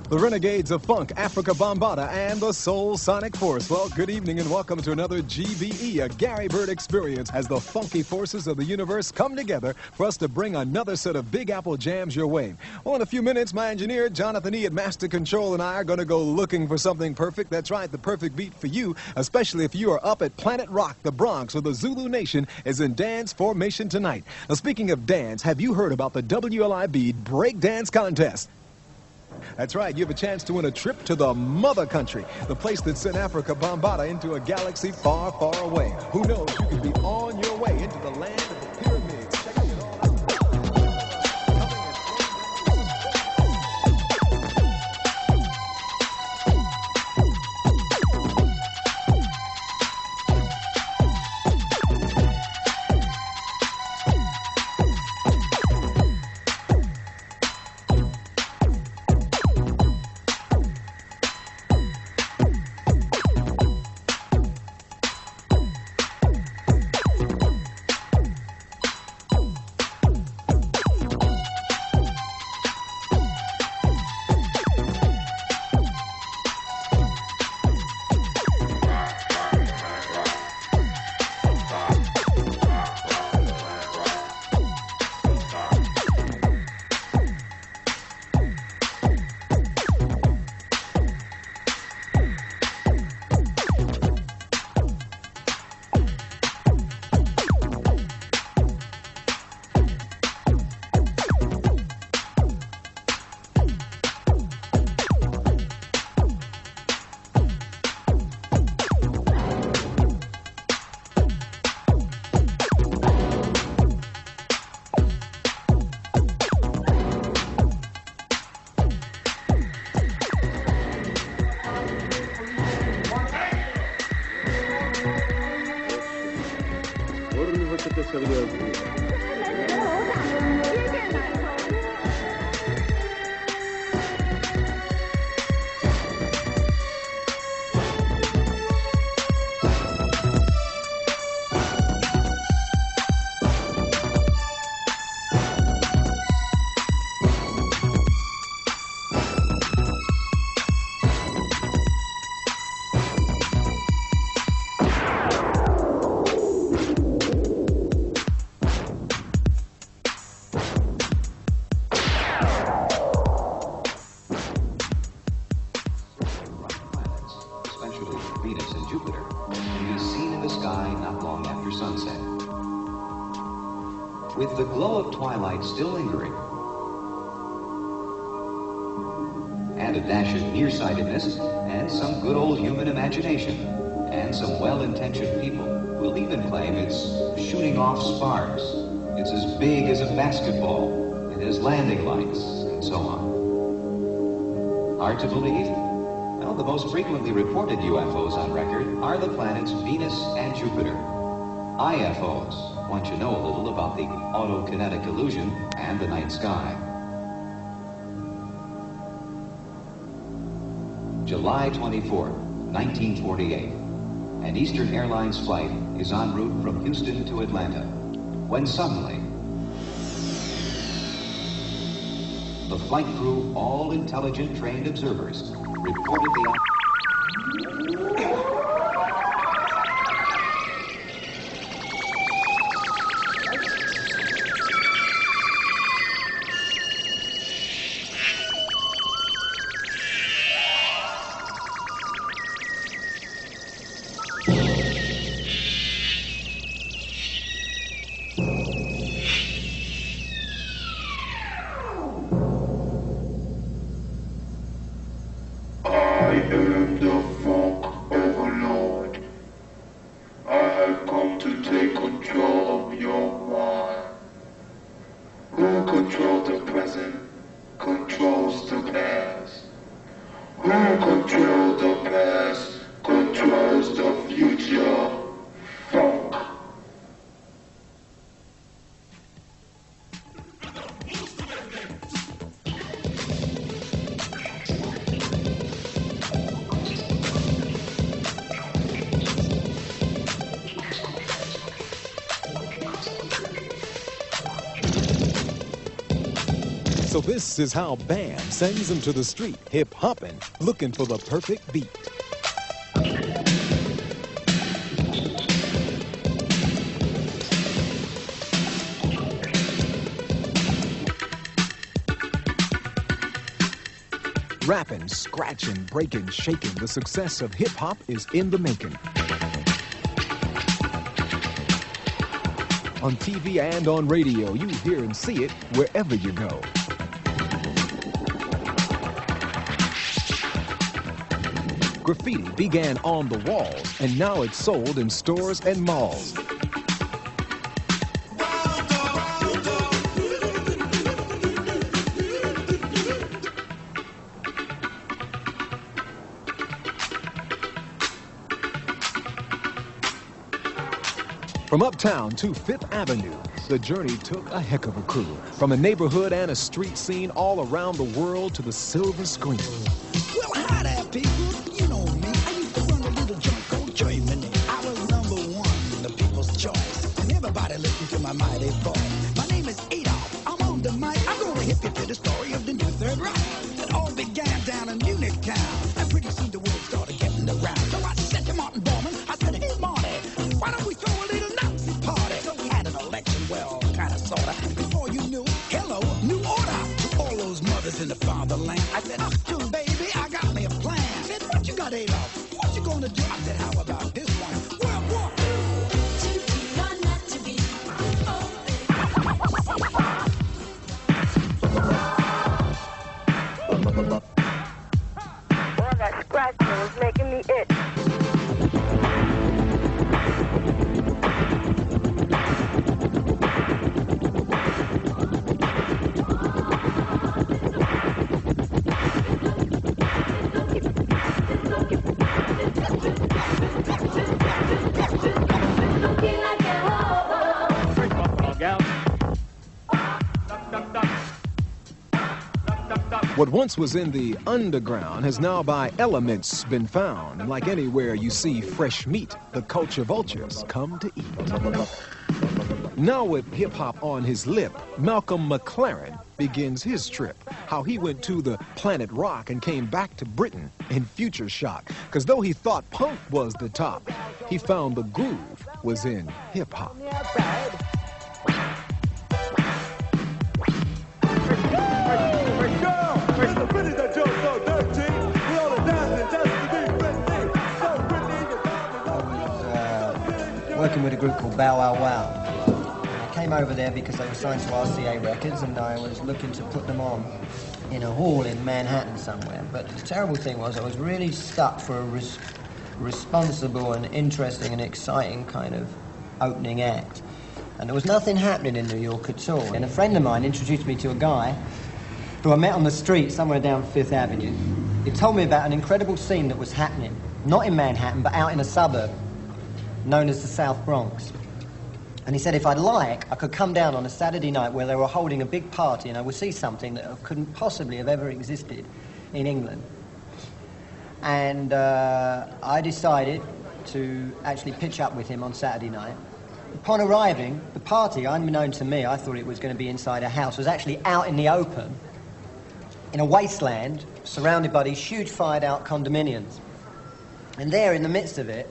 The Renegades of Funk, Afrika Bambaata, and the Soul Sonic Force. Well, good evening and welcome to another GBE, a Gary Bird experience, as the funky forces of the universe come together for us to bring another set of Big Apple jams your way. Well, in a few minutes, my engineer, Jonathan E. at Master Control, and I are going to go looking for something perfect. That's right, the perfect beat for you, especially if you are up at Planet Rock, the Bronx, where the Zulu Nation is in dance formation tonight. Now, speaking of dance, have you heard about the WLIB Breakdance Contest? That's right, you have a chance to win a trip to the mother country, the place that sent Afrika Bambaata into a galaxy far, far away. Who knows, you could be on your way into the land of the pyramids. Checking it all out. With the glow of twilight still lingering, and a dash of nearsightedness, and some good old human imagination, and some well-intentioned people will even claim it's shooting off sparks, it's as big as a basketball, it has landing lights, and so on. Hard to believe? Well, the most frequently reported UFOs on record are the planets Venus and Jupiter. IFOs want you to know a little about the autokinetic illusion and the night sky. July 24, 1948. An Eastern Airlines flight is en route from Houston to Atlanta, when suddenly the flight crew, all intelligent trained observers, reported the I am the funk overlord. I have come to take control of your mind. So this is how Bam sends them to the street, hip-hopping, looking for the perfect beat. Rapping, scratching, breaking, shaking, the success of hip-hop is in the making. On TV and on radio, you hear and see it wherever you go. Graffiti began on the walls, and now it's sold in stores and malls. From uptown to Fifth Avenue, the journey took a heck of a crew. From a neighborhood and a street scene all around the world to the silver screen. Well, hi there, people. You know me. I used to run a little joint called Germany. I was #1, the people's choice. And everybody listened to my mighty voice. My name is Adolf. I'm on the mic. I'm going to hip you to the story of the new Third Reich. It all began down in Munich town. And pretty soon the word started getting around. So I said to Martin Bormann, I said, hey, Marty, why don't we throw a little Nazi party? So we had an election, well, kind of, sort of. Before you knew, hello, new order. To all those mothers in the fatherland. I said, dude, baby, I got me a plan. I said, what you got, Adolf? What you gonna do? I said, how about this one? World War Boy, that scratching was making me itch. What once was in the underground has now by elements been found. And like anywhere you see fresh meat, the culture vultures come to eat. Now with hip-hop on his lip, Malcolm McLaren begins his trip. How he went to the planet rock and came back to Britain in future shock. Because though he thought punk was the top, he found the groove was in hip-hop. Working with a group called Bow Wow Wow. I came over there because they were signed to RCA Records and I was looking to put them on in a hall in Manhattan somewhere. But the terrible thing was I was really stuck for a responsible and interesting and exciting kind of opening act. And there was nothing happening in New York at all. And a friend of mine introduced me to a guy who I met on the street somewhere down Fifth Avenue. He told me about an incredible scene that was happening, not in Manhattan, but out in a suburb known as the South Bronx. And he said if I'd like, I could come down on a Saturday night where they were holding a big party and I would see something that couldn't possibly have ever existed in England. And I decided to actually pitch up with him on Saturday night. Upon arriving, the party, unbeknown to me, I thought it was going to be inside a house, was actually out in the open, in a wasteland, surrounded by these huge fired-out condominiums. And there, in the midst of it,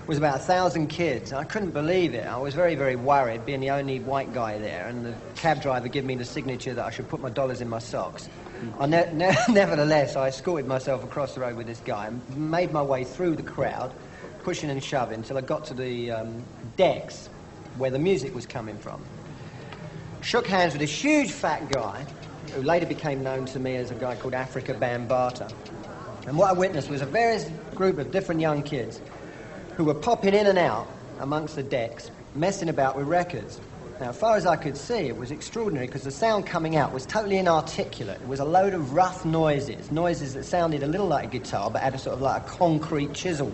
was about 1,000 kids. I couldn't believe it. I was very, very worried, being the only white guy there, and the cab driver gave me the signature that I should put my dollars in my socks. Nevertheless, I escorted myself across the road with this guy and made my way through the crowd, pushing and shoving, until I got to the decks where the music was coming from. Shook hands with this huge fat guy, who later became known to me as a guy called Afrika Bambaata. And what I witnessed was a various group of different young kids who were popping in and out amongst the decks, messing about with records. Now, as far as I could see, it was extraordinary because the sound coming out was totally inarticulate. It was a load of rough noises that sounded a little like a guitar, but had a sort of like a concrete chisel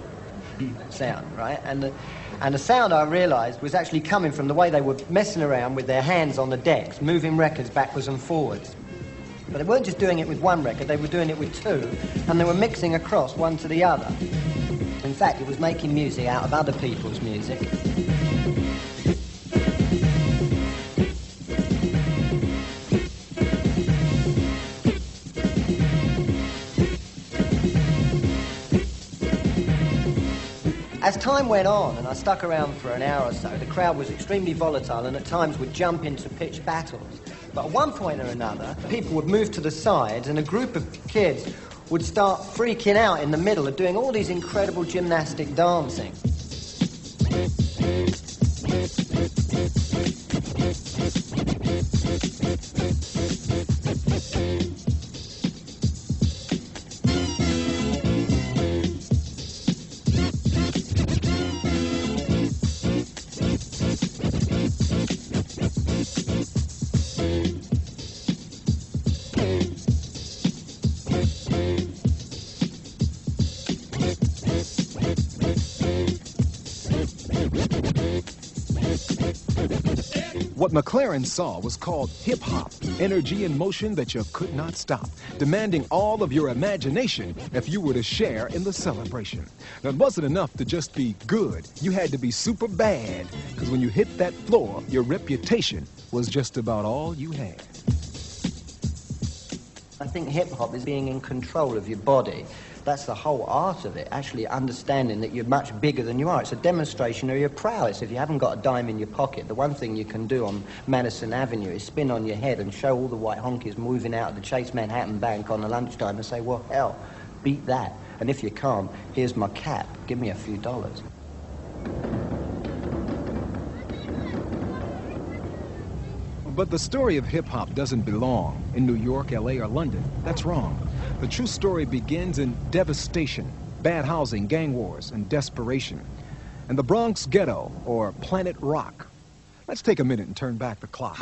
sound, right? And the sound, I realised, was actually coming from the way they were messing around with their hands on the decks, moving records backwards and forwards. But they weren't just doing it with one record, they were doing it with two, and they were mixing across one to the other. In fact, it was making music out of other people's music. As time went on and I stuck around for an hour or so, the crowd was extremely volatile and at times would jump into pitched battles. But at one point or another, people would move to the sides and a group of kids would start freaking out in the middle of doing all these incredible gymnastic dancing. What McLaren saw was called hip-hop, energy in motion that you could not stop, demanding all of your imagination if you were to share in the celebration. Now, it wasn't enough to just be good. You had to be super bad, because when you hit that floor, your reputation was just about all you had. I think hip-hop is being in control of your body. That's the whole art of it, actually understanding that you're much bigger than you are. It's a demonstration of your prowess. If you haven't got a dime in your pocket, the one thing you can do on Madison Avenue is spin on your head and show all the white honkies moving out of the Chase Manhattan Bank on the lunchtime and say, well, hell, beat that. And if you can't, here's my cap. Give me a few dollars. But the story of hip-hop doesn't belong in New York, L.A., or London. That's wrong. The true story begins in devastation, bad housing, gang wars, and desperation. And the Bronx Ghetto, or Planet Rock. Let's take a minute and turn back the clock.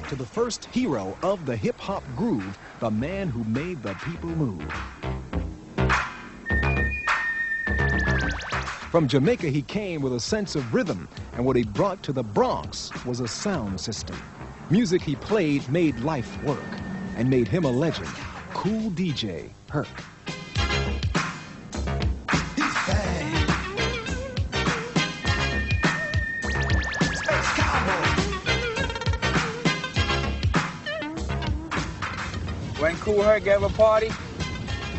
To the first hero of the hip-hop groove, the man who made the people move. From Jamaica, he came with a sense of rhythm, and what he brought to the Bronx was a sound system. Music he played made life work, and made him a legend. Cool DJ, Herc. When Cool Herc gave a party,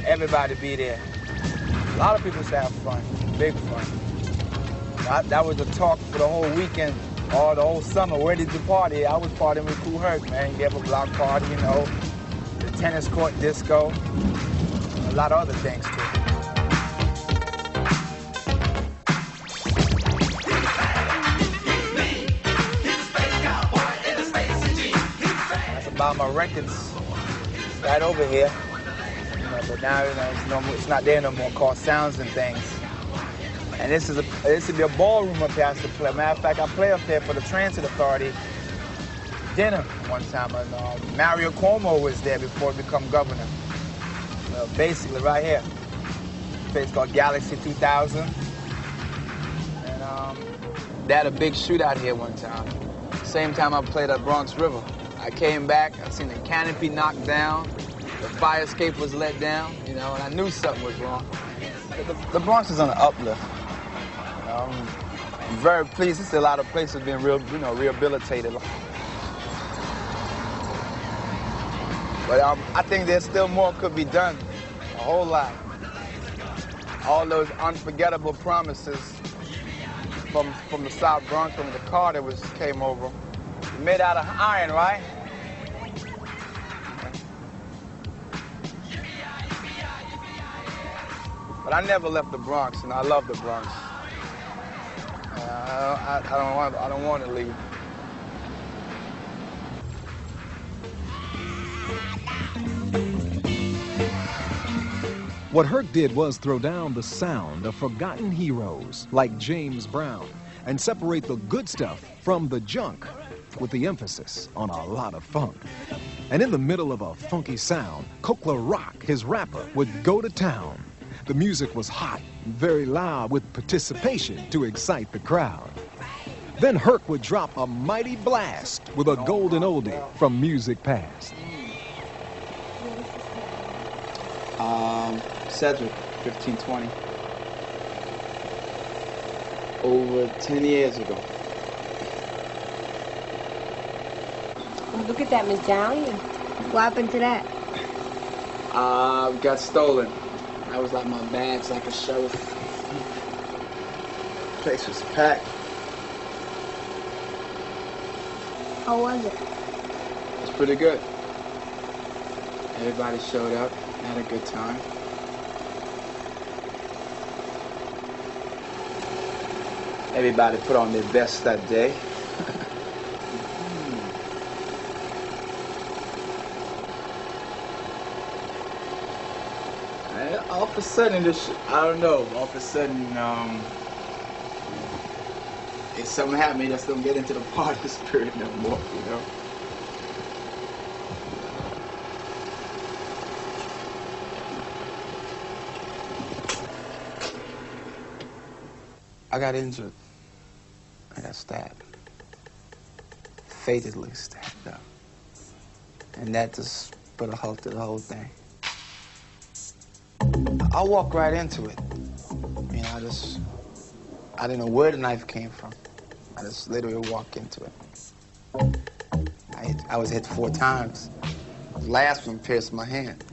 everybody be there. A lot of people used to have fun, big fun. That was the talk for the whole weekend, or the whole summer. Where did you party? I was partying with Cool Herc, man. He gave a block party, you know, the tennis court disco, a lot of other things too. That's about my records right over here. You know, but now, you know, it's not there no more, called Sounds and Things. And this would be a ballroom up here I used to play. Matter of fact, I play up there for the Transit Authority dinner one time. And Mario Cuomo was there before he became governor. Basically right here. A place called Galaxy 2000. And they had a big shootout here one time. Same time I played at Bronx River. I came back, I seen the canopy knocked down, the fire escape was let down, you know, and I knew something was wrong. But the Bronx is on the uplift. I'm very pleased to see a lot of places being rehabilitated. But I think there's still more could be done, a whole lot. All those unforgettable promises from the South Bronx, when the car that came over, made out of iron, right? But I never left the Bronx, and I love the Bronx. I don't want to leave. What Herc did was throw down the sound of forgotten heroes like James Brown and separate the good stuff from the junk, with the emphasis on a lot of funk. And in the middle of a funky sound, Kokla Rock, his rapper, would go to town. The music was hot and very loud with participation to excite the crowd. Then Herc would drop a mighty blast with a golden oldie from music past. Cedric, 1520. Over 10 years ago. Oh, look at that, Miss Downey. What happened to that? Got stolen. That was like my bags, like a show. The place was packed. How was it? It was pretty good. Everybody showed up, had a good time. Everybody put on their best that day. And all of a sudden, I don't know, all of a sudden, if something happened, I just don't get into the party spirit no more, you know? I got injured. I got stabbed. Fatally stabbed up. And that just put a halt to the whole thing. I walked right into it. You know, I didn't know where the knife came from. I just literally walked into it. I was hit 4 times. The last one pierced my hand.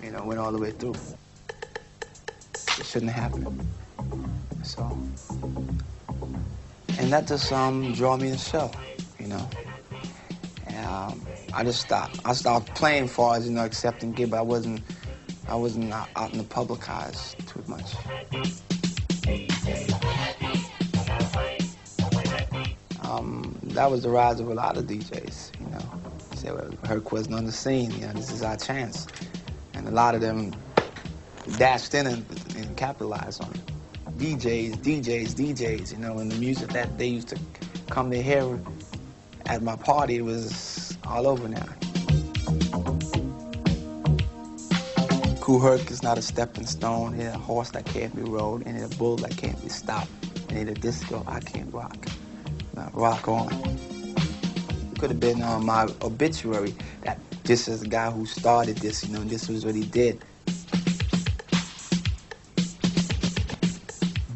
You know, went all the way through. It shouldn't have happened. So, and that just drew me to the show, you know. And I just stopped. I stopped playing as far as, you know, accepting gig, but I wasn't out in the public eyes too much. That was the rise of a lot of DJs, you know. Say, well, Herc wasn't on the scene, you know, this is our chance. And a lot of them dashed in and capitalized on it. DJs, you know, and the music that they used to come to hear at my party was all over now. Cool Herc is not a stepping stone. He's a horse that can't be rode, and a bull that can't be stopped. And a disco I can't rock. Now, rock on. It could have been on my obituary that this is the guy who started this, you know, and this was what he did.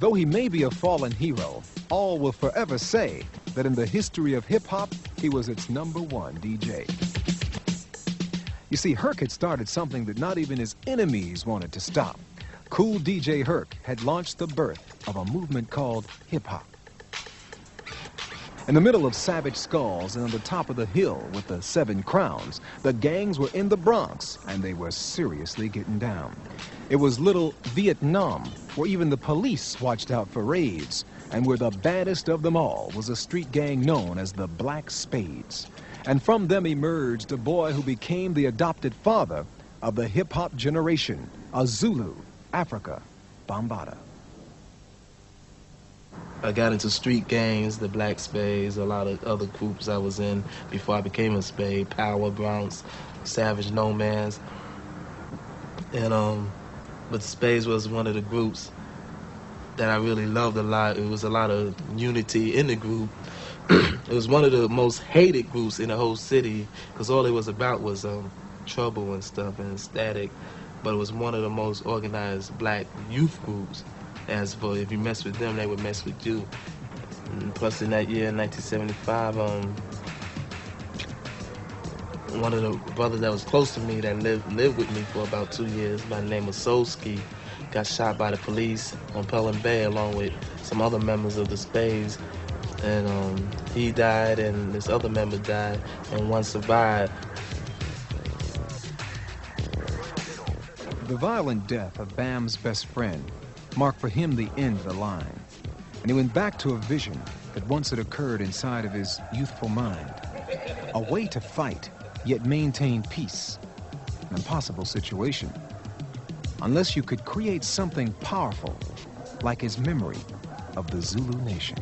Though he may be a fallen hero, all will forever say that in the history of hip-hop, he was its #1 DJ. You see, Herc had started something that not even his enemies wanted to stop. Cool DJ Herc had launched the birth of a movement called hip-hop. In the middle of Savage Skulls and on the top of the hill with the 7 crowns, the gangs were in the Bronx, and they were seriously getting down. It was little Vietnam, where even the police watched out for raids, and where the baddest of them all was a street gang known as the Black Spades. And from them emerged a boy who became the adopted father of the hip-hop generation, a Zulu, Afrika, Bambaata. I got into street gangs, the Black Spades, a lot of other groups I was in before I became a Spade, Power, Bronx, Savage, No Man's. And, but Spades was one of the groups that I really loved a lot. It was a lot of unity in the group. It was one of the most hated groups in the whole city because all it was about was trouble and stuff and static. But it was one of the most organized black youth groups. As for if you mess with them, they would mess with you. And plus, in that year, in 1975, one of the brothers that was close to me that lived with me for about 2 years, by the name of Solski, got shot by the police on Pelham Bay along with some other members of the Spades. And he died, and this other member died, and one survived. The violent death of Bam's best friend marked for him the end of the line. And he went back to a vision that once had occurred inside of his youthful mind. A way to fight, yet maintain peace. An impossible situation. Unless you could create something powerful, like his memory of the Zulu nation.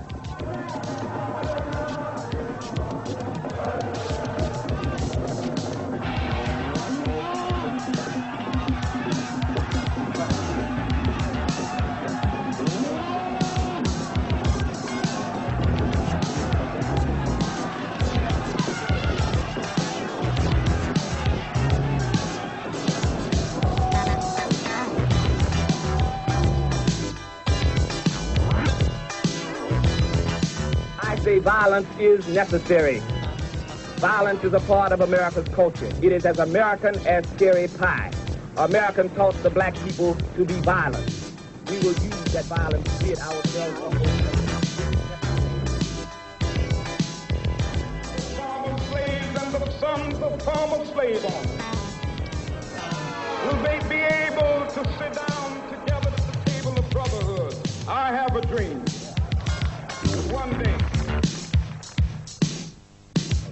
Violence is necessary. Violence is a part of America's culture. It is as American as scary pie. American taught the black people to be violent. We will use that violence to rid ourselves of former slaves and the sons of former slave owners. Will they be able to sit down together at the table of brotherhood? I have a dream. One day.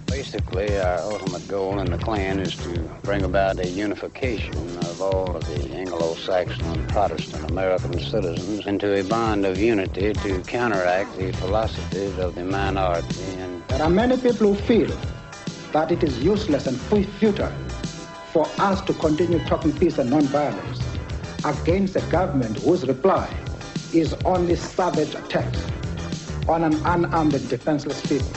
Basically, our ultimate goal in the Klan is to bring about a unification of all of the Anglo-Saxon and Protestant American citizens into a bond of unity to counteract the philosophies of the minority. And there are many people who feel that it is useless and futile for us to continue talking peace and nonviolence against a government whose reply is only savage attacks on an unarmed and defenseless people.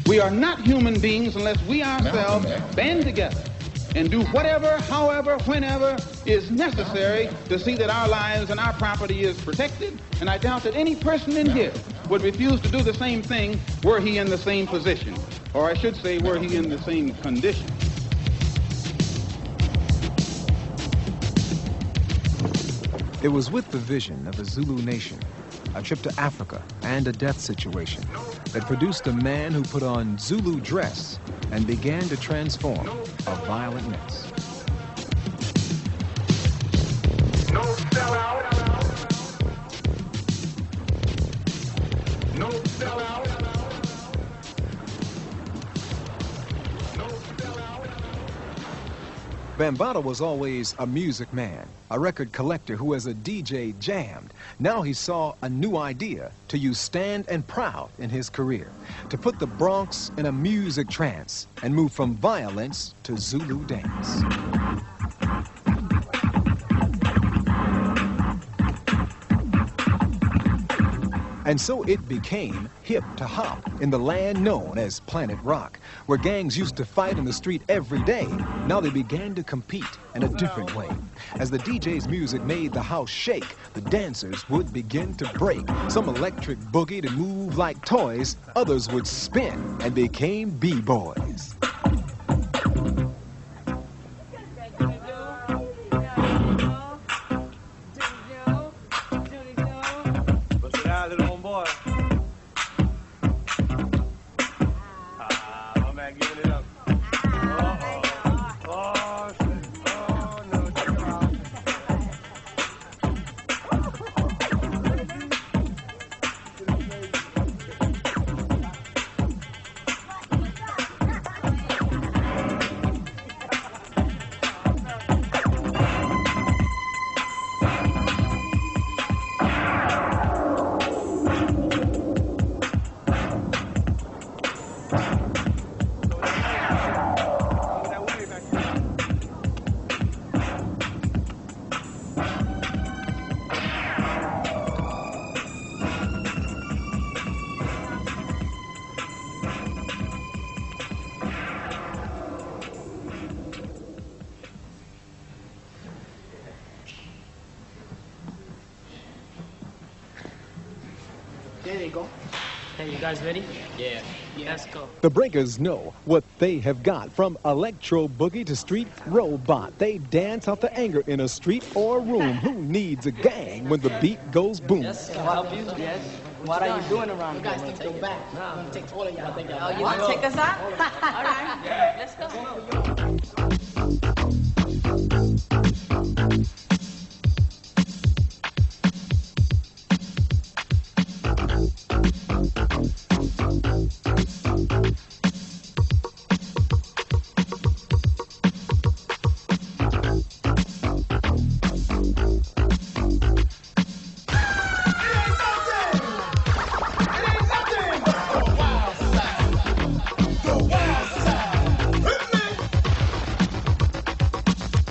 We are not human beings unless we ourselves band together and do whatever, however, whenever is necessary to see that our lives and our property is protected. And I doubt that any person in here would refuse to do the same thing were he in the same position. Or I should say, were he in the same condition. It was with the vision of a Zulu nation, a trip to Africa, and a death situation that produced a man who put on Zulu dress and began to transform a violent mess. No sellout. No sellout. No sellout. Bambaata was always a music man, a record collector who as a DJ jammed. Now he saw a new idea to use Stand and Proud in his career, to put the Bronx in a music trance and move from violence to Zulu dance. And so it became hip to hop in the land known as Planet Rock, where gangs used to fight in the street every day. Now they began to compete in a different way. As the DJ's music made the house shake, the dancers would begin to break. Some electric boogie to move like toys, others would spin and became B-boys. There you go. Hey, you guys ready? Yeah. Let's go. The breakers know what they have got. From electro boogie to street robot, they dance out the anger in a street or room. Who needs a gang when the beat goes boom? Yes, I'll help you. Yes. What are you doing around here? You guys need to go back. I'm going to take all of y'all. Oh, you want to take us out? All right. Let's go.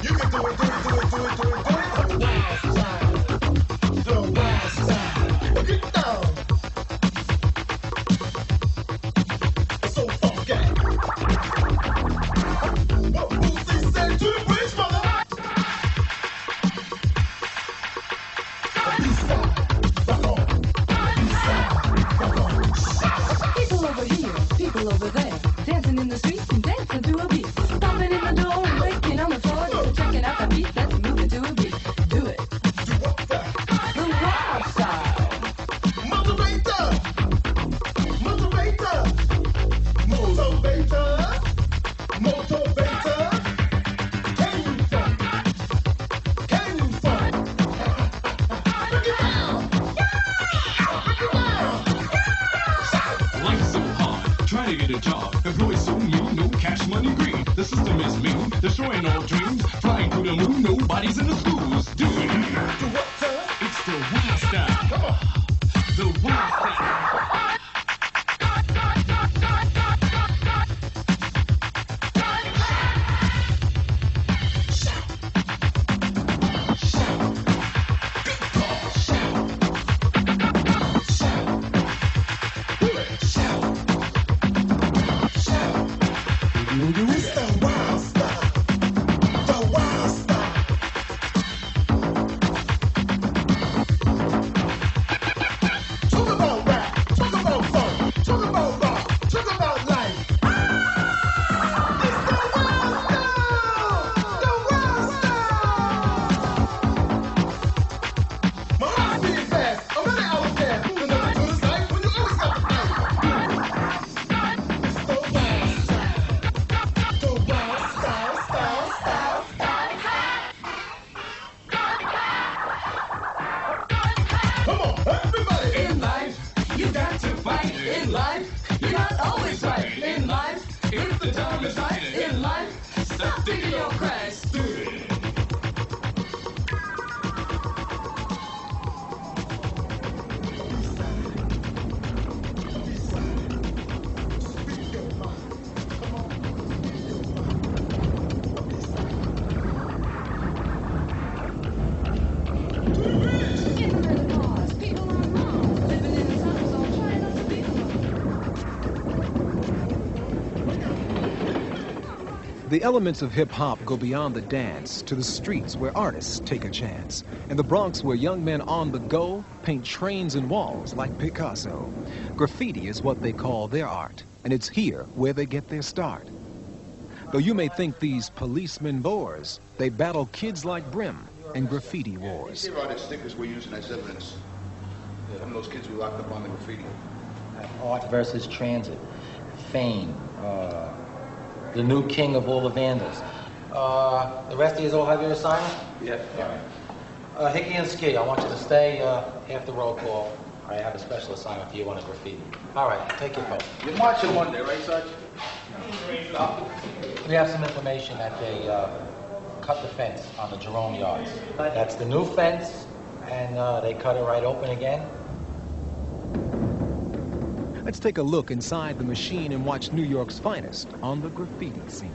You can do it. get a job. Employees so mean, no cash money greed. The system is mean, destroying all dreams. Flying through the moon, nobody's in the schools. Do it. Do what, sir? It's the wild style. Come on. The wild style. The elements of hip-hop go beyond the dance to the streets where artists take a chance. In the Bronx, where young men on the go paint trains and walls like Picasso. Graffiti is what they call their art, and it's here where they get their start. Though you may think these policemen bores, they battle kids like Brim in graffiti wars. Here are the stickers we're using as evidence. Some of those kids we locked up on the graffiti. Art versus transit. Fame. The new king of all the vandals. The rest of you all have your assignment? Yeah. All right. Hickey and Ski, I want you to stay after roll call. I have a special assignment for you on the graffiti. All right, take your vote. You're marching Monday, right, Sarge? We have some information that they cut the fence on the Jerome yards. That's the new fence, and they cut it right open again. Let's take a look inside the machine and watch New York's finest on the graffiti scene.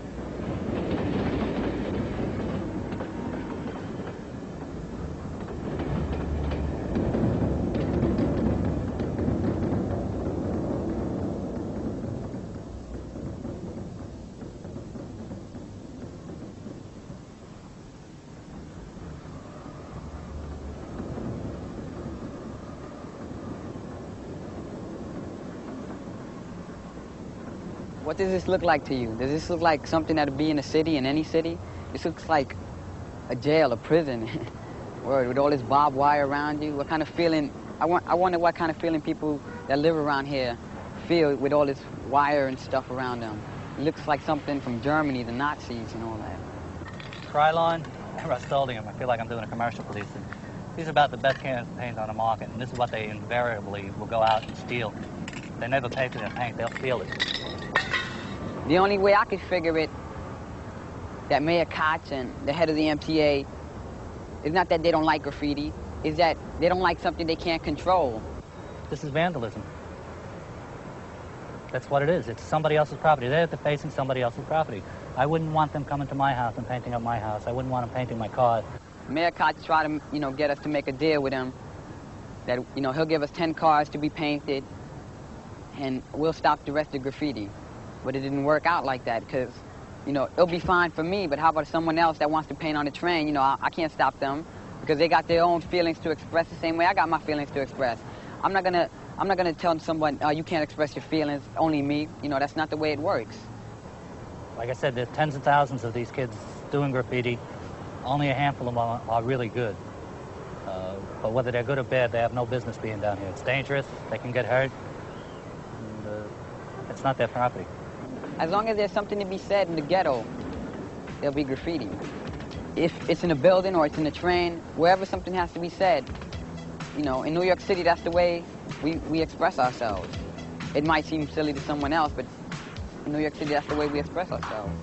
What does this look like to you? Does this look like something that would be in a city, in any city? This looks like a jail, a prison, word, with all this barbed wire around you. What kind of feeling, I wonder what kind of feeling people that live around here feel with all this wire and stuff around them. It looks like something from Germany, the Nazis and all that. Krylon, Rust-Oleum. I feel like I'm doing a commercial for these things. These are about the best cans of paint on the market, and this is what they invariably will go out and steal. They never pay for their paint, they'll steal it. The only way I could figure it, that Mayor Koch and the head of the MTA, is not that they don't like graffiti, is that they don't like something they can't control. This is vandalism. That's what it is. It's somebody else's property. They're defacing somebody else's property. I wouldn't want them coming to my house and painting up my house. I wouldn't want them painting my car. Mayor Koch tried to, get us to make a deal with him that, he'll give us 10 cars to be painted and we'll stop the rest of the graffiti. But it didn't work out like that because, it'll be fine for me, but how about someone else that wants to paint on the train? I can't stop them because they got their own feelings to express the same way I got my feelings to express. I'm not gonna tell someone, you can't express your feelings, only me. That's not the way it works. Like I said, there's tens of thousands of these kids doing graffiti. Only a handful of them are really good. But whether they're good or bad, they have no business being down here. It's dangerous, they can get hurt, and it's not their property. As long as there's something to be said in the ghetto, there'll be graffiti. If it's in a building or it's in a train, wherever something has to be said, in New York City, that's the way we express ourselves. It might seem silly to someone else, but in New York City, that's the way we express ourselves.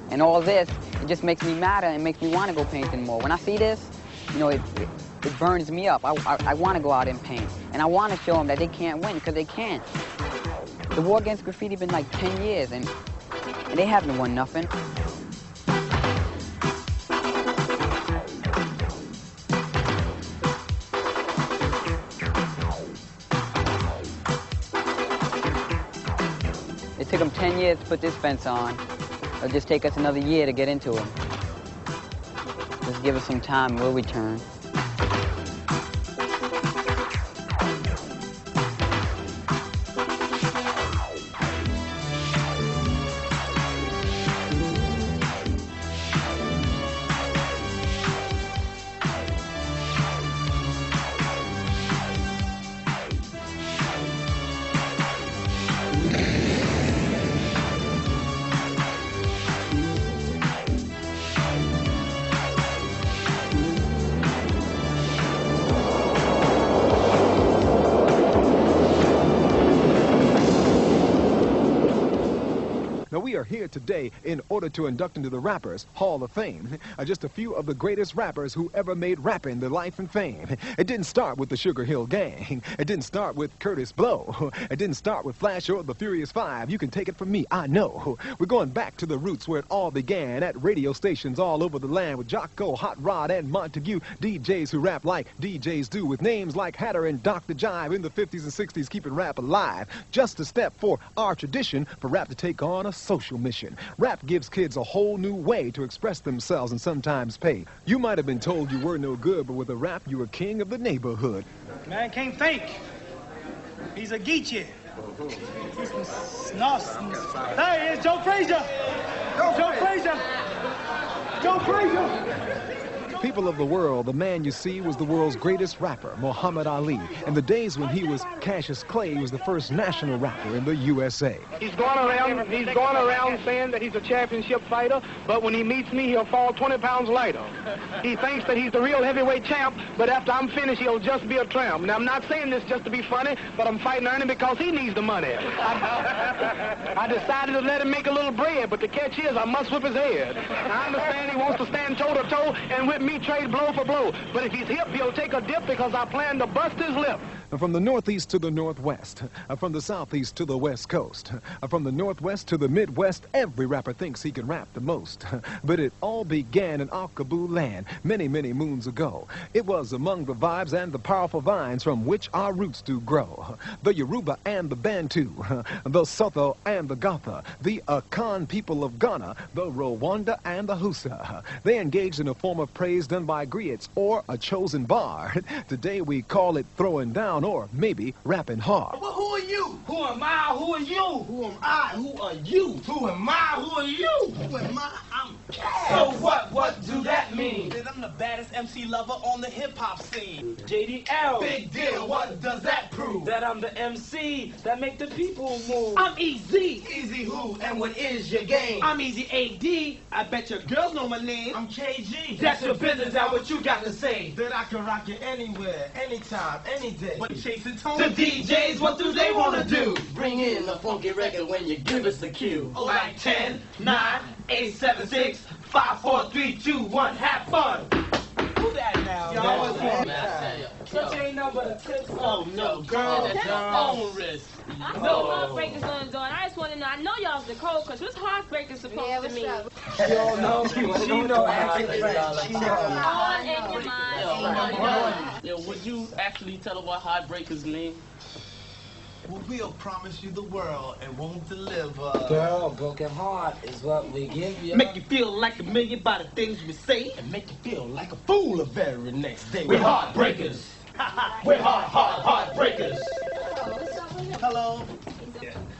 And all this, it just makes me madder and makes me want to go painting more. When I see this, you know, it burns me up. I want to go out and paint. And I want to show them that they can't win, because they can't. The war against graffiti been like 10 years, and they haven't won nothing. It took them 10 years to put this fence on. It'll just take us another year to get into them. Just give us some time, we'll return. We are here today in order to induct into the Rappers Hall of Fame just a few of the greatest rappers who ever made rapping their life and fame. It didn't start with the Sugar Hill Gang. It didn't start with Curtis Blow. It didn't start with Flash or the Furious Five. You can take it from me, I know. We're going back to the roots where it all began at radio stations all over the land with Jocko, Hot Rod, and Montague. DJs who rap like DJs do with names like Hatter and Dr. Jive in the 50s and 60s, keeping rap alive. Just a step for our tradition for rap to take on a social mission. Rap gives kids a whole new way to express themselves and sometimes pay. You might have been told you were no good, but with a rap, you were king of the neighborhood. Man can't think. He's a geechee. He's some snoss. Hey, it's Joe Frazier. Joe Frazier. Joe Frazier. People of the world, the man you see was the world's greatest rapper, Muhammad Ali. In the days when he was Cassius Clay, he was the first national rapper in the USA. He's going around saying that he's a championship fighter, but when he meets me, he'll fall 20 pounds lighter. He thinks that he's the real heavyweight champ, but after I'm finished, he'll just be a tramp. Now, I'm not saying this just to be funny, but I'm fighting Ernie because he needs the money. I decided to let him make a little bread, but the catch is I must whip his head. I understand he wants to stand toe-to-toe and whip me trade blow for blow, but if he's hip, he'll take a dip because I plan to bust his lip. From the Northeast to the Northwest, from the Southeast to the West Coast, from the Northwest to the Midwest, every rapper thinks he can rap the most. But it all began in Akaboo land many, many moons ago. It was among the vibes and the powerful vines from which our roots do grow. The Yoruba and the Bantu, the Sotho and the Gotha, the Akan people of Ghana, the Rwanda and the Hausa. They engaged in a form of praise done by griots or a chosen bard. Today we call it throwing down or maybe rapping hard. Well, who are you? Who am I? Who are you? Who am I? Who are you? Who am I? Who are you? Who am I? I'm Cass. So what? What do that mean? That I'm the baddest MC lover on the hip-hop scene. JDL. Big deal. What does that prove? That I'm the MC that make the people move. I'm Easy. Easy who? And what is your game? I'm Easy AD. I bet your girls know my name. I'm KG. That's your business. Now what you got to say? That I can rock it anywhere, anytime, any day. But chasing Tony. The DJs, what do they want to do? Bring in a funky record when you give us the cue. Like 10, 9, 8, 7, 6, 5, 4, 3, 2, 1, have fun. Do that now. Such ain't nothing but a tip. Oh no, girl, that's your own risk. I know Heartbreaker's going on. I just want to know. I know y'all's the code, because what's Heartbreaker supposed to mean? You all know. She know. Would you actually tell her what Heartbreakers mean? Well, we'll promise you the world and won't deliver. Girl, broken heart is what we give you. Make you feel like a million by the things we say, and make you feel like a fool the very next day. We're heartbreakers. We're heartbreakers. Hello.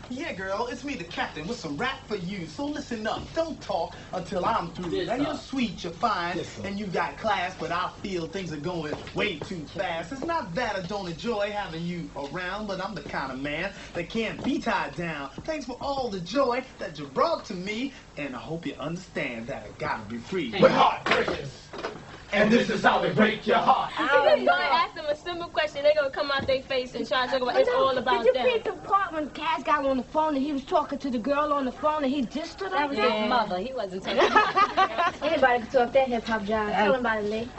Yeah, girl, it's me, the captain, with some rap for you. So listen up, don't talk until I'm through. Now you're sweet, you're fine, and you got class, but I feel things are going way too fast. It's not that I don't enjoy having you around, but I'm the kind of man that can't be tied down. Thanks for all the joy that you brought to me, and I hope you understand that I gotta be free. We're heartbreakers. And this is how we break your heart. If you ask them a simple question, they're going to come out their face and try to talk about it's all about them. Did you peep the part when Cass got on the phone and he was talking to the girl on the phone and he just stood up there? That was his mother. He wasn't talking. Anybody can talk that hip-hop job. Tell him about it, Lee.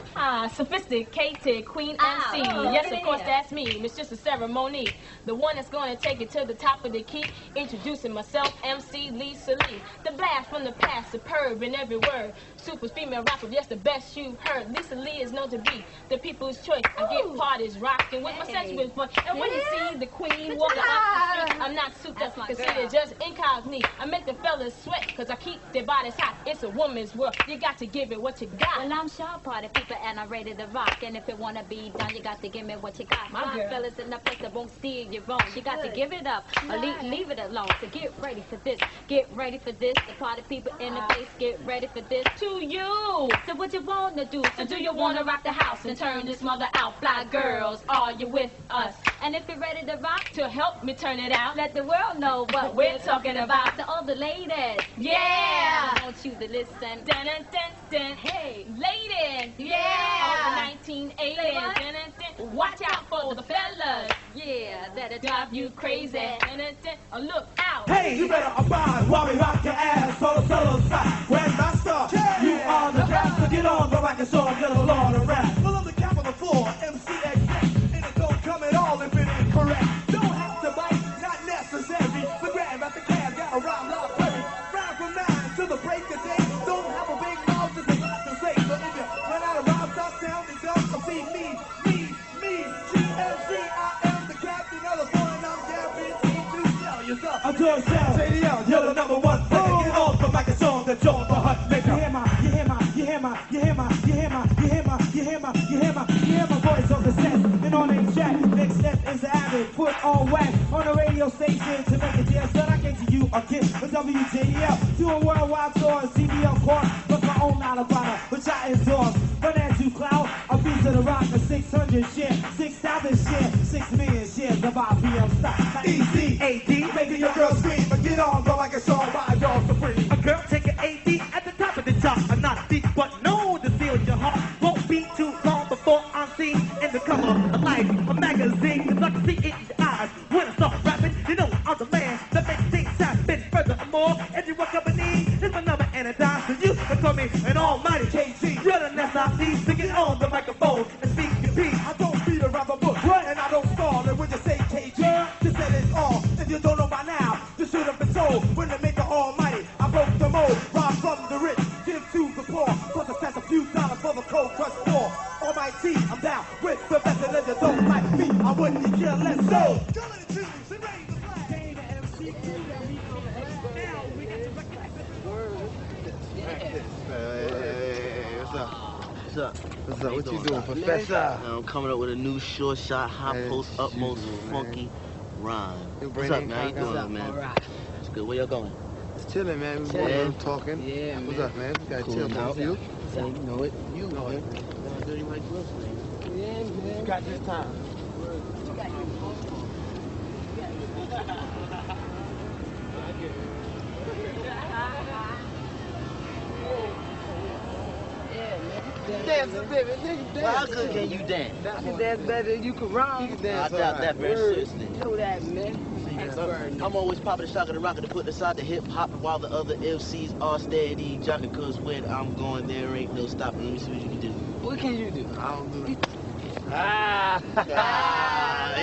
Sophisticated Queen MC. Yes, of course, that's me. It's just a ceremony. The one that's going to take it to the top of the key. Introducing myself, MC Lisa Lee. The blast from the past, superb in every word. Super female rapper, yes, the best you've heard. Lisa Lee is known to be the people's choice. I get parties rocking with my sensual fun. And when you see the queen walking up the street, I'm not souped up, considered just incognito. I make the fellas sweat, cause I keep their bodies hot. It's a woman's world. You got to give it what you got. Well, I'm sure party people and I'm ready to rock. And if it wanna be done, you got to give me what you got. My fellas in the place that won't steer you wrong. You got to give it up or leave it alone. So get ready for this. Get ready for this. The party people in the place, get ready for this. To you. So what you wanna do? So do you wanna rock the house and turn this mother out? Fly girls, are you with us? And if you're ready to rock, to help me turn it out, let the world know what we're talking about. To all the ladies, yeah, I want you to listen. Dun, dun, dun, dun. Hey, ladies, yeah, all the 1980s. Dun, dun, dun. Watch out for the fellas, yeah, that'll drive you crazy. Dun, dun, dun. Look out. Hey, you better abide while we rock your ass for the fellas side. Where's my star? Yeah. You are the best, so get on the rock and song, get along and rap. Well, I'm the cap on the floor, MCXX, and it don't come at all if it ain't correct. Don't have to bite, not necessary. The grand at the cab, got a rhyme like Perry. Rhyme from 9 to the break of day. Don't have a big mouth, just a lot to say. So if you run out of rhymes, stop sounding dumb. So see me, GMC, I am the captain of the phone, and I'm guaranteed to sell yourself. I'm doing sell, JDL, you're the number one. Get off the mic and song that you're the hut maker. You hear my voice on the set and on a chat. Next step is added, put on wax on the radio station to make it deal. Son, I came to you again with WJDL, doing worldwide tours, CBL court, with my own line of product, which I endorse. Financial clout, a piece of the rock, a 600 share, 6,000 share, 6 million shares of IPM stock. Easy, AD, making your girl scream, but get on, go like a song by y'all supreme. A girl take an AD at the top of the chart. I'm not deep, but know to seal your heart. Won't be too long before I'm seen in the cover of Life, a magazine. Cause I can see it in your eyes when I start rapping. You know I'm the man that makes things happen. Furthermore, if you walk up a knee, it's my number and a dime. So you can call me an almighty KC. You're the SIP, so get on the microphone and speak your piece. I don't beat around the bush, and I don't stall. And when you say KG, just say it's all. If you don't know by now, just should have been told. When they make the almighty, I broke the mold. Rob from the rich, give to the poor. Plus I a few dollars for the cold crush war. Almighty, I'm down with the best, and if you don't like me, I wouldn't care. Let's go. What's up? What you doing, Professor? I'm coming up with a new short shot, hot post, utmost, funky rhyme. What's up, man? How you doing, man? Alright. It's good. Where y'all going? It's chilling, man. We Chilling. talking. Yeah, man. What's up, man? We got chill Cool, out. You? Yeah, you know it. You know it. Dirty Mike Brooks, man. Yeah, man. You got this time. Dance a bit, nigga. Well, how good can you dance? I can dance better than you can rhyme. I doubt that very seriously. You know that, man. I'm always popping the shock of the rocket to put aside the hip hop while the other MCs are steady jocking, cause when I'm going there ain't no stopping. Let me see what you can do. What can you do? I don't do it. Yeah. Ah.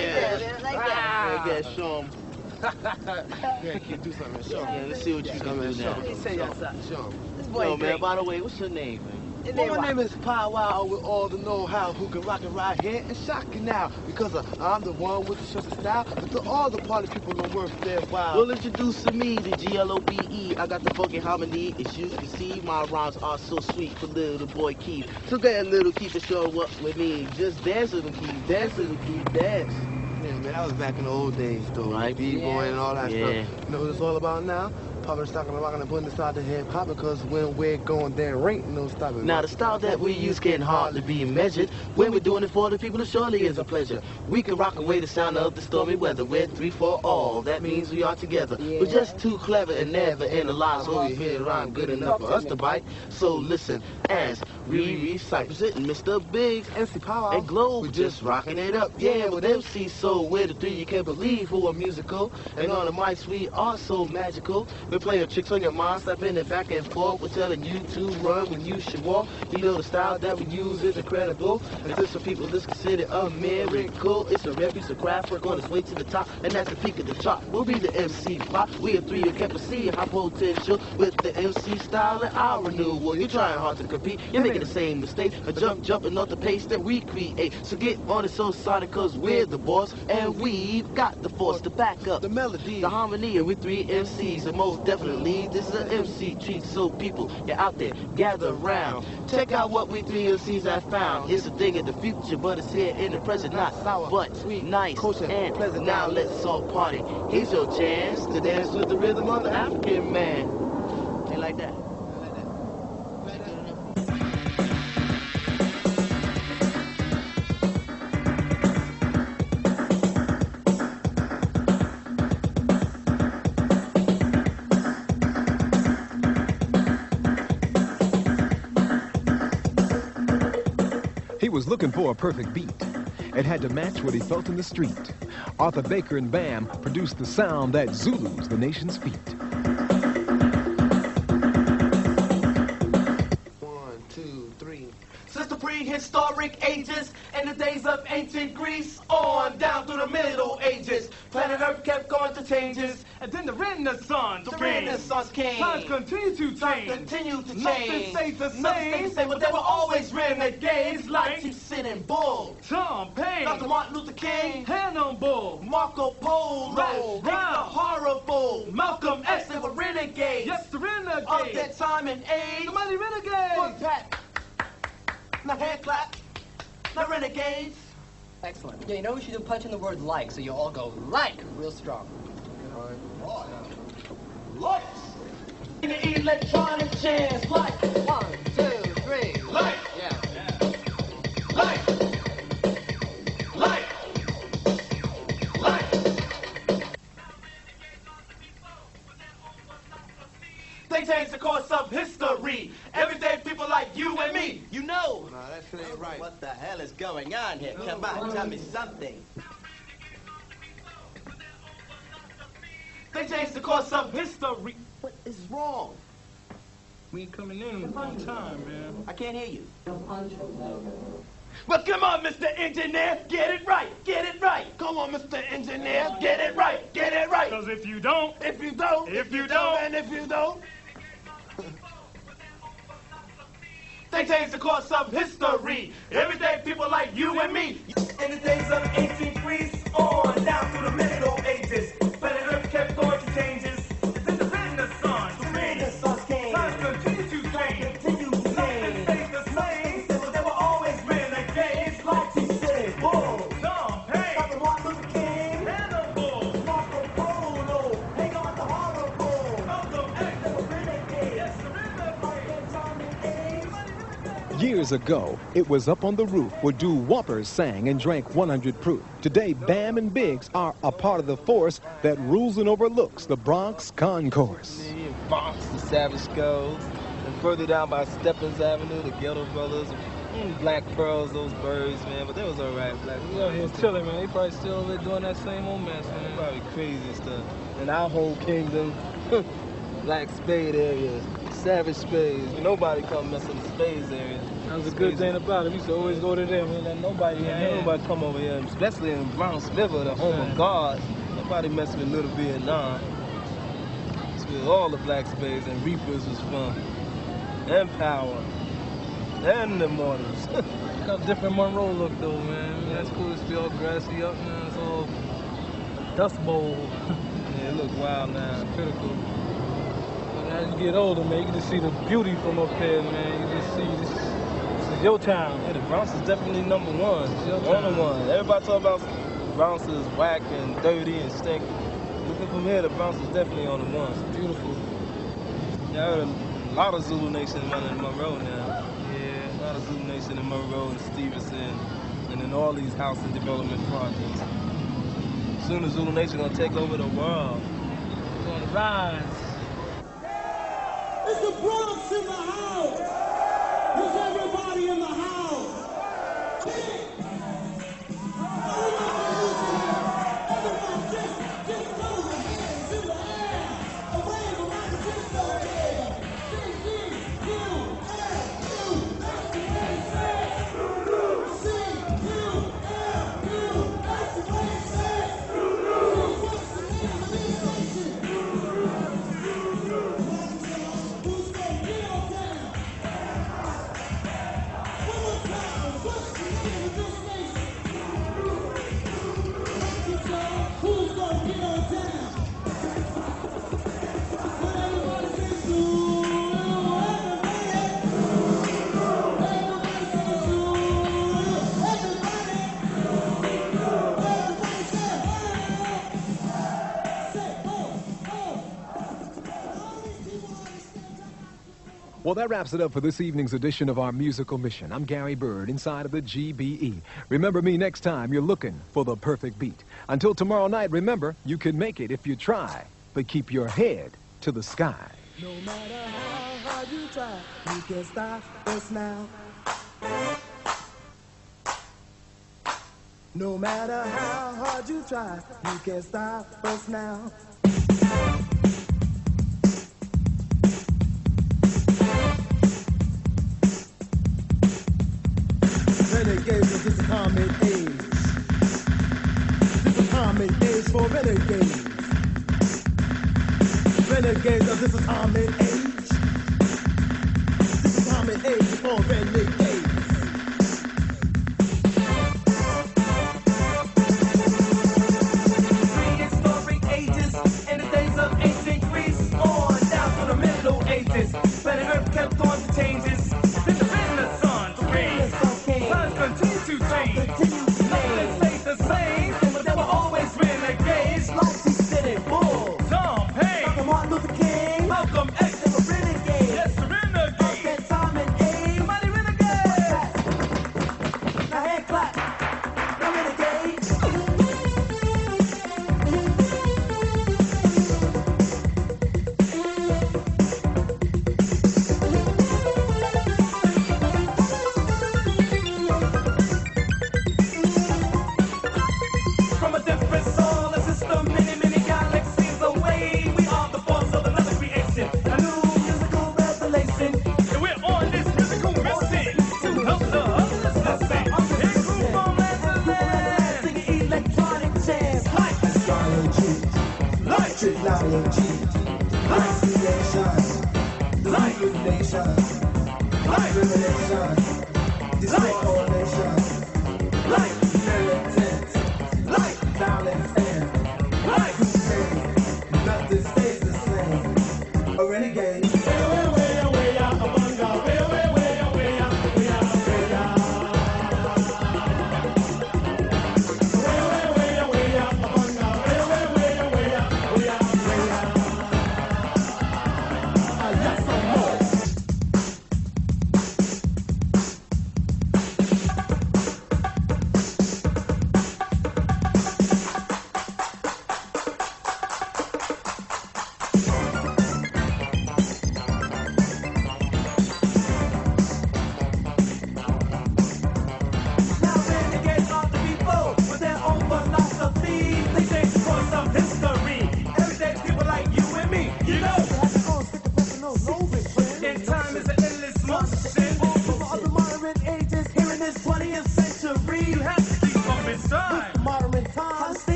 Yeah, show 'em. Yeah, can you do something? Show 'em. Yeah, let's see what you can do now. Say your side. Show 'em. This boy Yo, man, great. by the way, what's your name, man? Well, my name is Pow Wow with all the know-how who can rock it right here and shock it now. Because I'm the one with the shortest style, but to all the party people don't worth their while. Well, introducing me to GLOBE. I got the funky harmony. As you can see, my rhymes are so sweet for little boy Keith. So get a little Keith to show up with me. Just dance, little Keith. Dance, little Keith. Dance. Yeah, man, that was back in the old days, though. Right, B-boy and all that stuff. You know what it's all about now? Popping, stocking, rocking, and putting aside the hip hop because when we're going, there ain't no stopping. Now, the style that we use can hardly be measured. When we're doing it for the people, it surely is a pleasure. We can rock away the sound of the stormy weather. We're 3 for all. That means we are together. We're just too clever and never analyze. So you hear it rhyme good enough for us to bite. So listen as we recite. Presenting Mr. Biggs, MC Power, and Globe. We're just rocking it up. Yeah, with MC Soul, we're the 3 you can't believe who are musical. And on the mics, we are so magical. We're playing tricks on your mind, stepping it back and forth. We're telling you to run when you should walk. You know the style that we use is incredible. And to some people, this is considered a miracle. It's a rare piece of craft. We're on its way to the top, and that's the peak of the chart. We'll be the MC pop. We are 3 you can't see high potential with the MC style and our renewal. You're trying hard to compete. You're making the same mistake. A jumping off the pace that we create. So get on it so sonic, cause we're the boss, and we've got the force to back up the melody, the harmony, and we're 3 MCs, and most definitely this is an MC treat. So people, you're out there, gather around. Check out what we 3 MCs have found. It's a thing in the future, but it's here in the present. Not sour, but sweet, nice, and pleasant. Now let's all party. Here's your chance to dance with the rhythm of the African man. Ain't like that. He was looking for a perfect beat. It had to match what he felt in the street. Arthur Baker and Bam produced the sound that Zulus the nation's feet. 1, 2, 3. Since the prehistoric ages and the days of ancient Greece on down through the Middle Ages, planet Earth kept going to changes, and then the Renaissance came. Times continue to change. Nothing stays the same. But there were always renegades like Chief and Bull, Tom Paine, Dr. Martin Luther King, Hannibal, Marco Polo, the horrible Malcolm X. They were renegades. Yes, the renegades of their time and age. The mighty renegades. Foot pat. Not hand clap, not renegades. Excellent. Yeah, you know we should do punch in the word like, so you all go like real strong. Like. In the electronic chance, like. 1, 2, 3. Like. Yeah. Like. Like. Like. They changed the course of history. Everyday people like you and me, you know. No, that shit ain't right. What the hell is going on here? Come on, tell me something. They changed the course of history. What is wrong? We ain't coming in on time, man. I can't hear you. Well, come on, Mr. Engineer, get it right, get it right. Come on, Mr. Engineer, get it right, get it right. Because if you don't, and if you don't, they changed the course of history. Everyday people like you and me. In the days of ancient Greece, on down through the Middle Ages, planet Earth kept going to changes. Then the Renaissance came. Times continue to change. Nothing stays the same. But there were always renegades like Chief Bull, Tom Paine, Dr. Martin Luther King, Hannibal, Marco Polo, hang on the horrible Malcolm X. They were renegades. Yes, the renegades. Years ago, it was up on the roof where doo-woppers sang and drank 100 proof. Today, Bam and Biggs are a part of the force that rules and overlooks the Bronx concourse. Bronx, the Savage Girls, and further down by Steppins Avenue, the Ghetto Brothers, Black Pearls, those birds, man, but they was all right. Black yeah, he was chilling, man. He probably still doing that same old mess, man. Probably crazy stuff. And our whole kingdom, Black Spade area, Savage Spades. Nobody come mess in the Spades area. That was a good thing about it. We used to always go to them and let nobody nobody come over here, especially in Bronx River, the home of God. Nobody mess with Little Vietnam. It's where all the Black Spades and Reapers was from. And Power. and the mortars. Got a different Monroe look though, man. That's cool. It's still all grassy up now. It's all Dust Bowl. Yeah, it looks wild now. It's critical. But as you get older, man, you can just see the beauty from up here, man. You just see this is your town. Yeah, the Bronx is definitely number one. It's your town. Number one. Everybody talk about Bronx is whack and dirty and stink. Looking from here, the Bronx is definitely on the one. It's beautiful. Yeah, I heard a lot of Zulu Nation running in Monroe now. Yeah, a lot of Zulu Nation in Monroe and Stevenson and in all these housing development projects. Soon as Zulu Nation gonna take over the world. It's on the rise. It's the Bronx in the house. It's everybody in the house. Everybody just throw your hands in the air. A wave around the disco there. C-U-L-U. That's the way it says. C-U-L-U. That's the way it says. What's the name of this nation? Who's gonna get on down? One more time. What's the name of this nation? Who's gonna get on down? When everybody says Zulu, everybody says Zulu, everybody say Well, that wraps it up for this evening's edition of our musical mission. I'm Gary Bird, inside of the GBE. Remember me next time you're looking for the perfect beat. Until tomorrow night, remember, you can make it if you try, but keep your head to the sky. no matter how hard you try, you can't stop us now. No matter how hard you try, you can't stop us now. Renegades of this common age. This is common age for renegades. Renegades of this common age. This is common age for renegades. Prehistoric ages in the days of ancient Greece, on down to the Middle Ages, planet Earth kept on the changes. Then the Renaissance came. Times continue to change. Nothing stayed the same, but there were always renegades. Like he said it, Bull, Tom Paine, Martin Luther King, Malcolm X, they were renegades. Yes, renegades. Of that time and age, mighty renegades. Now hand clap, now renegades. From a different solar system, many, many galaxies away, we are the force of another creation, a new musical revelation. And we're on this musical mission to help the others listen. And group from land to land, singing electronic jazz like astrology, like technology, like creation, like illumination, like revelation, destroy nations, like militant, like violence and like crusade. Nothing stays the same. A renegade. Way out, a bunga. Way out, way out, way out. Way out. Way out, a bunga. Way out, way out, way out. I got some more.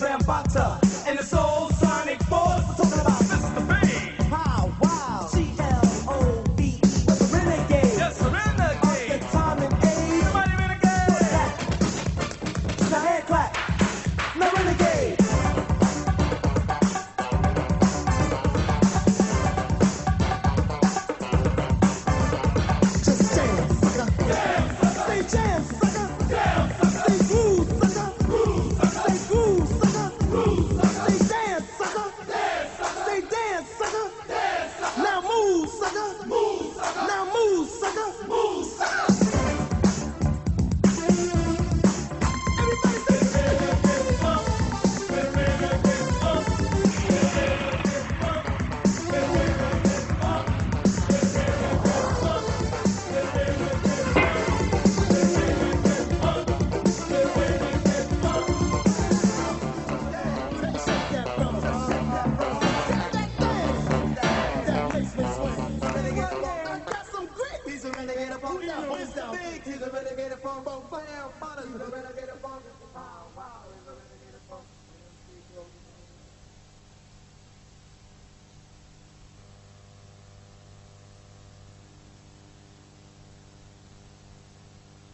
Bambaata and the soul sonic force. We're talking about this is the pain. How wow. CLOVE. The renegade. Yes, the renegade. Of the time and age. Somebody renegade. What's that? Now hand clap. No renegade. Just jam, sucker. Jam, sucker. Say jam, sucker. Jam, sucker. Say groove, sucker. Groove, sucker. Say groove, sucker. Groove, sucker. Say dance, sucker. Dance, sucker. Say dance, sucker. Dance, sucker. Now move, sucker. Move, sucker. Now move, sucker. Move, sucker. Everybody say he's a renegade of funk. He's a renegade of funk.